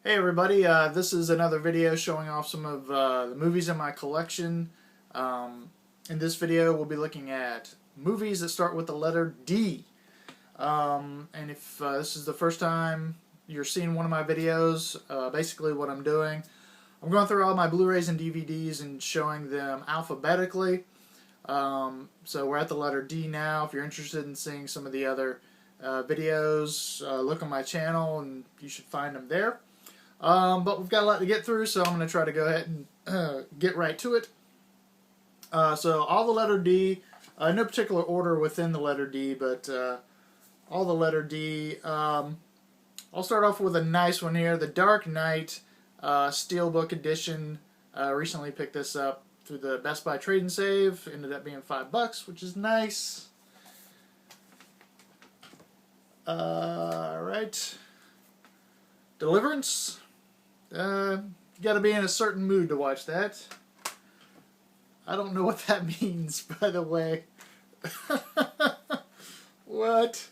Hey everybody, this is another video showing off some of the movies in my collection. In this video we'll be looking at movies that start with the letter D. And if this is the first time you're seeing one of my videos, basically what I'm doing, I'm going through all my Blu-rays and DVDs and showing them alphabetically. So we're at the letter D now. If you're interested in seeing some of the other videos, look on my channel and you should find them there. But we've got a lot to get through, so I'm going to try to go ahead and get right to it. So all the letter D, no particular order within the letter D, but all the letter D. I'll start off with a nice one here, the Dark Knight Steelbook Edition. Recently picked this up through the Best Buy Trade and Save. Ended up being $5, which is nice. Alright. Deliverance. You gotta be in a certain mood to watch that. I don't know what that means, by the way. What?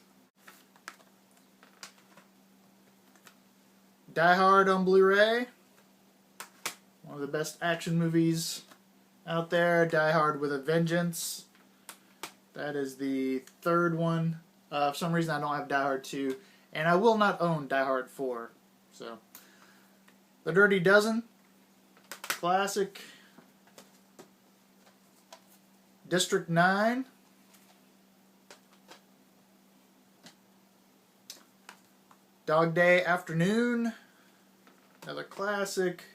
Die Hard on Blu-ray. One of the best action movies out there. Die Hard with a Vengeance. That is the third one. For some reason I don't have Die Hard 2. And I will not own Die Hard 4. So, The Dirty Dozen, classic. District 9. Dog Day Afternoon, another classic.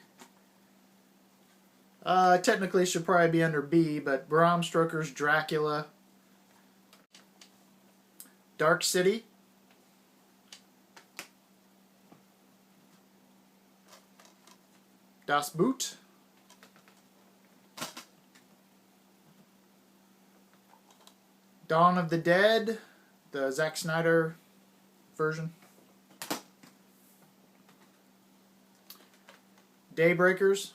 Technically should probably be under B, but Bram Stoker's Dracula. Dark City. Das Boot. Dawn of the Dead, the Zack Snyder version. Daybreakers.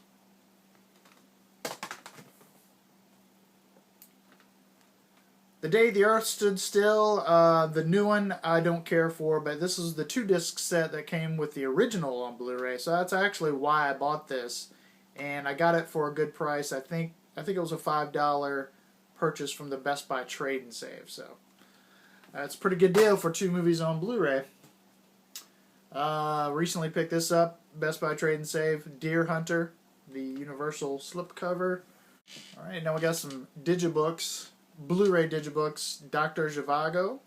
The Day the Earth Stood Still, the new one I don't care for, but this is the 2-disc set that came with the original on Blu-ray, so that's actually why I bought this, and I got it for a good price. I think it was a $5 purchase from the Best Buy Trade and Save, so that's a pretty good deal for 2 movies on Blu-ray. Recently picked this up, Best Buy Trade and Save, Deer Hunter, the Universal slipcover. Alright, now we got some digibooks. Blu-ray digibooks, Dr. Zhivago,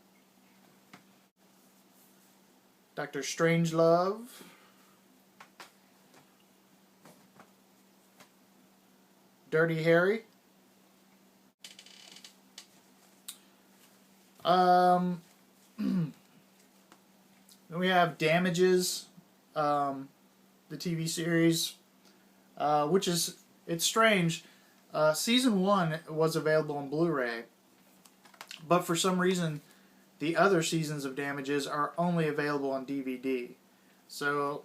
Dr. Strangelove, Dirty Harry, then we have Damages, the TV series, which is, it's strange. Season 1 was available on Blu-ray, but for some reason the other seasons of Damages are only available on DVD. So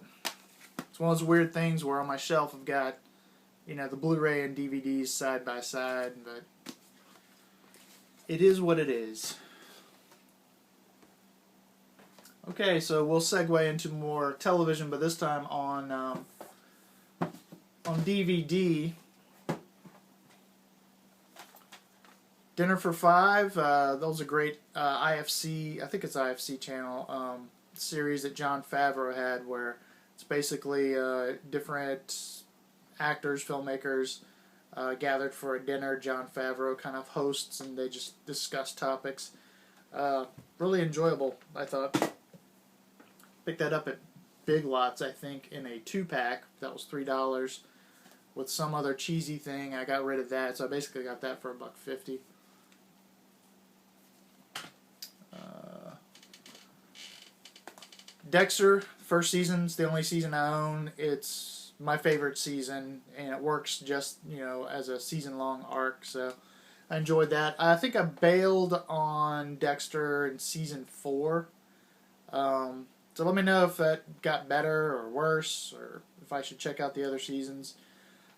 it's one of those weird things where on my shelf I've got, you know, the Blu-ray and DVDs side by side, but it is what it is. Okay, so we'll segue into more television, but this time on DVD. Dinner for Five, that was a great IFC, I think it's IFC channel, series that Jon Favreau had, where it's basically different actors, filmmakers gathered for a dinner. Jon Favreau kind of hosts and they just discuss topics. Really enjoyable, I thought. Picked that up at Big Lots, I think, in a 2-pack. That was $3 with some other cheesy thing. I got rid of that, so I basically got that for $1.50. Dexter, first season's the only season I own. It's my favorite season, and it works just, you know, as a season-long arc, so I enjoyed that. I think I bailed on Dexter in season 4. So let me know if that got better or worse, or if I should check out the other seasons.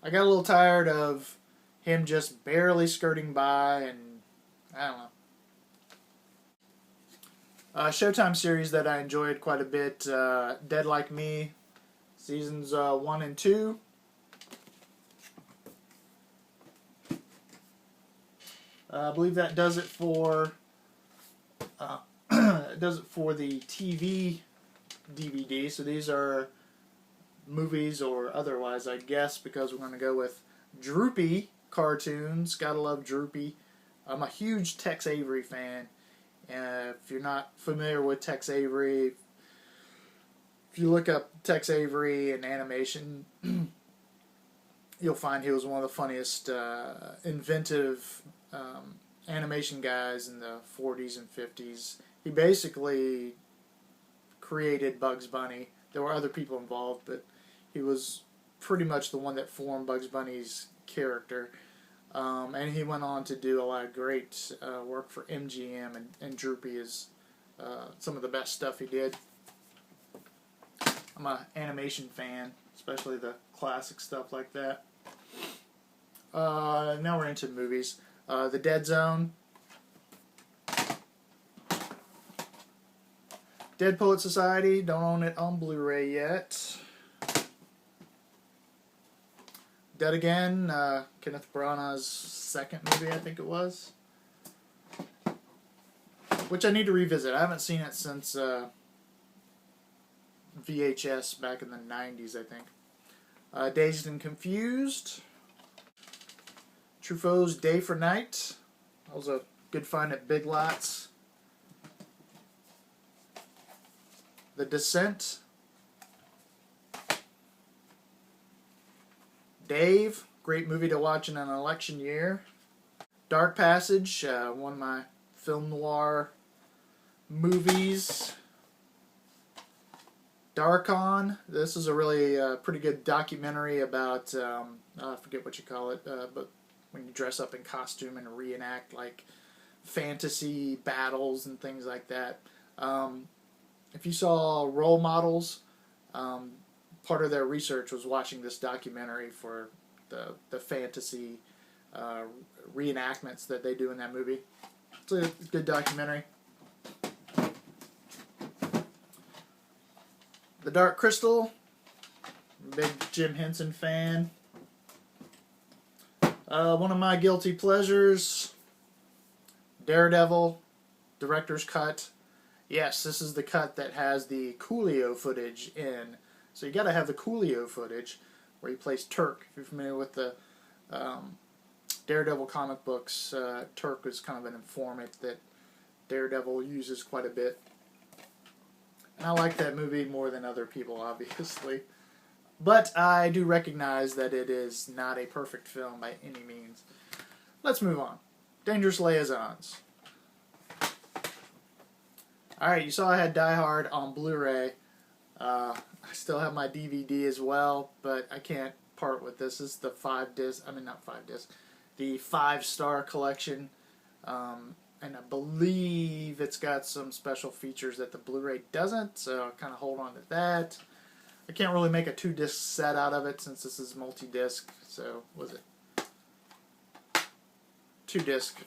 I got a little tired of him just barely skirting by, and I don't know. Showtime series that I enjoyed quite a bit, Dead Like Me, Seasons 1 and 2. I believe that does it for the TV DVD. So these are movies or otherwise, I guess, because we're going to go with Droopy cartoons. Gotta love Droopy. I'm a huge Tex Avery fan. If you're not familiar with Tex Avery, if you look up Tex Avery and animation, you'll find he was one of the funniest, inventive animation guys in the 40s and 50s. He basically created Bugs Bunny. There were other people involved, but he was pretty much the one that formed Bugs Bunny's character. And he went on to do a lot of great work for MGM, and Droopy is some of the best stuff he did. I'm an animation fan, especially the classic stuff like that. Now we're into movies. The Dead Zone. Dead Poet Society. Don't own it on Blu-ray yet. Dead Again. Kenneth Branagh's second movie, I think it was. Which I need to revisit. I haven't seen it since VHS back in the 90s, I think. Dazed and Confused. Truffaut's Day for Night. That was a good find at Big Lots. The Descent. Dave. Great movie to watch in an election year. Dark Passage. One of my film noir movies. Darkon. This is a really pretty good documentary about, I forget what you call it, but when you dress up in costume and reenact like fantasy battles and things like that. If you saw Role Models, part of their research was watching this documentary for the fantasy reenactments that they do in that movie. It's a good documentary. The Dark Crystal. Big Jim Henson fan. One of my guilty pleasures. Daredevil. Director's cut. Yes, this is the cut that has the Coolio footage in. So you gotta have the Coolio footage where he plays Turk. If you're familiar with the Daredevil comic books, Turk is kind of an informant that Daredevil uses quite a bit. And I like that movie more than other people, obviously. But I do recognize that it is not a perfect film by any means. Let's move on. Dangerous Liaisons. Alright, you saw I had Die Hard on Blu-ray. I still have my DVD as well, but I can't part with this. This is the 5-disc, I mean not 5-disc, the 5-star collection. And I believe it's got some special features that the Blu-ray doesn't, so I'll kind of hold on to that. I can't really make a 2-disc set out of it since this is multi-disc, so what was it? 2-disc.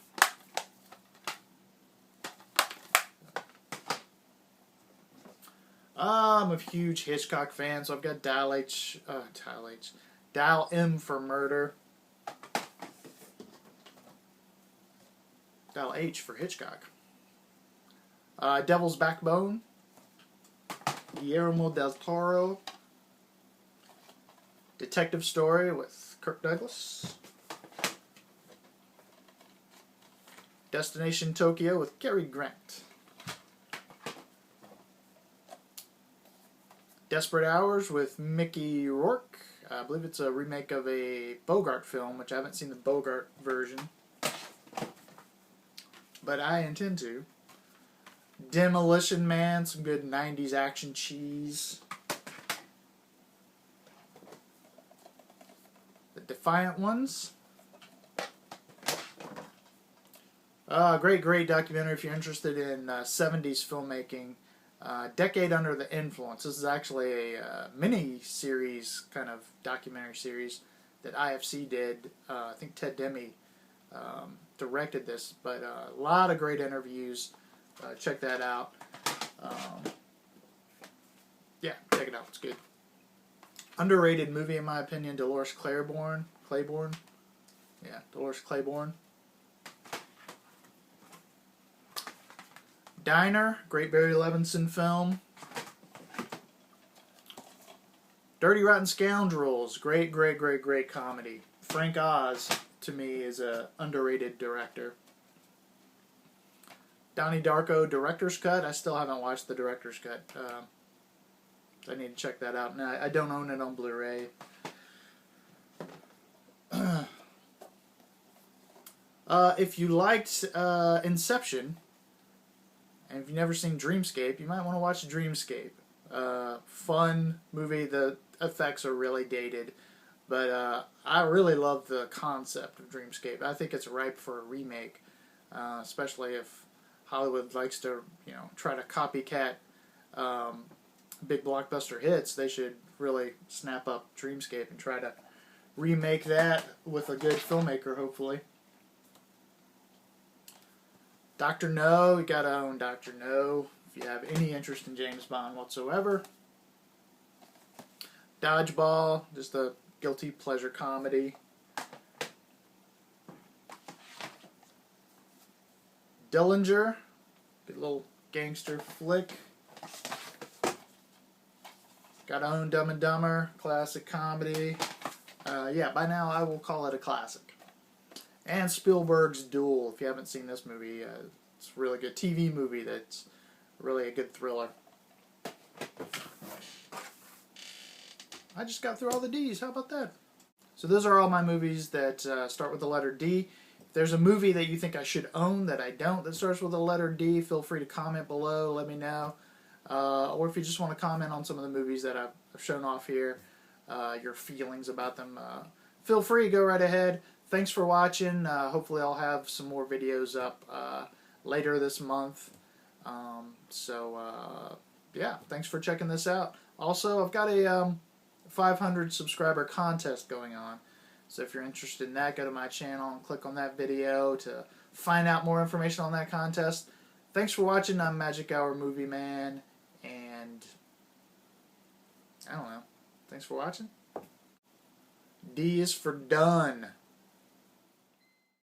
I'm a huge Hitchcock fan, so I've got Dial M for Murder. Dial H for Hitchcock. Devil's Backbone. Guillermo del Toro. Detective Story with Kirk Douglas. Destination Tokyo with Cary Grant. Desperate Hours with Mickey Rourke. I believe it's a remake of a Bogart film, which I haven't seen the Bogart version, but I intend to. Demolition Man, some good 90s action cheese. The Defiant Ones. Great documentary if you're interested in 70s filmmaking. Decade Under the Influence. This is actually a mini-series, kind of documentary series that IFC did. I think Ted Demme directed this, but a lot of great interviews. Check that out. Yeah, check it out. It's good. Underrated movie in my opinion, Dolores Claiborne. Yeah, Dolores Claiborne. Diner, great Barry Levinson film. Dirty Rotten Scoundrels, great comedy. Frank Oz, to me, is a underrated director. Donnie Darko, Director's Cut. I still haven't watched the Director's Cut. I need to check that out. No, I don't own it on Blu-ray. If you liked Inception, and if you've never seen Dreamscape, you might want to watch Dreamscape. Fun movie. The effects are really dated, but I really love the concept of Dreamscape. I think it's ripe for a remake, especially if Hollywood likes to, try to copycat big blockbuster hits. They should really snap up Dreamscape and try to remake that with a good filmmaker, hopefully. Dr. No, you gotta own Dr. No if you have any interest in James Bond whatsoever. Dodgeball, just a guilty pleasure comedy. Dillinger, good little gangster flick. Gotta own Dumb and Dumber, classic comedy. Yeah, by now I will call it a classic. And Spielberg's Duel, if you haven't seen this movie, it's a really good TV movie that's really a good thriller. I just got through all the D's, how about that? So those are all my movies that start with the letter D. If there's a movie that you think I should own that I don't that starts with the letter D, feel free to comment below, let me know. Or if you just want to comment on some of the movies that I've shown off here, your feelings about them, feel free, go right ahead. Thanks for watching. Hopefully I'll have some more videos up later this month. Yeah, thanks for checking this out. Also, I've got a 500 subscriber contest going on. So if you're interested in that, go to my channel and click on that video to find out more information on that contest. Thanks for watching. I'm Magic Hour Movie Man, and I don't know. Thanks for watching. D is for done.